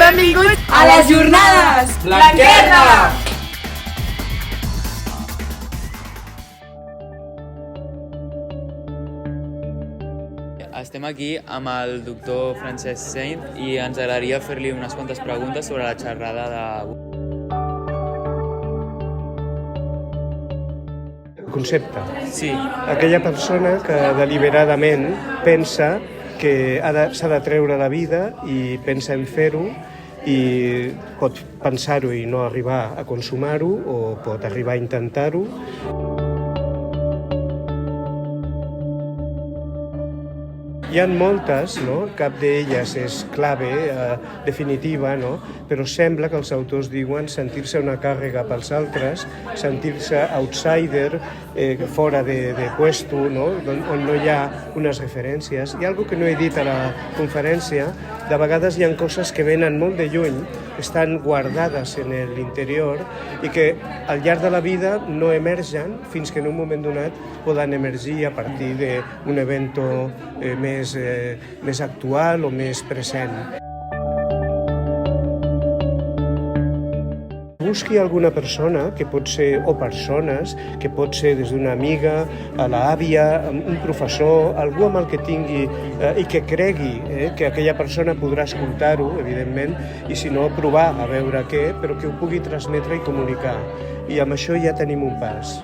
Benvinguts a les jornades Blanquerna! Estem aquí amb el doctor Francesc Saint i ens agradaria fer-li unes quantes preguntes sobre la xerrada d'avui. Concepte. Sí, Aquella persona que deliberadament pensa que s'ha de treure la vida i pensa en fer-ho i pot pensar-ho i no arribar a consumar-ho o pot arribar a intentar-ho. Hi ha moltes, no? Cap d'elles és clave, definitiva, no? Però sembla que els autors diuen sentir-se una càrrega pels altres, sentir-se outsider, fora de puesto, no? On no hi ha unes referències. Hi ha alguna que no he dit a la conferència, de vegades hi ha coses que venen molt de lluny, estan guardades en l'interior i que al llarg de la vida no emergen fins que en un moment donat poden emergir a partir d'un evento més actual o més present. Busqui alguna persona, que pot ser, o persones, que pot ser des d'una amiga, a l'àvia, un professor, algú amb el que tingui i que cregui que aquella persona podrà escoltar-ho, evidentment, i si no, provar a veure què, però que ho pugui transmetre i comunicar. I amb això ja tenim un pas.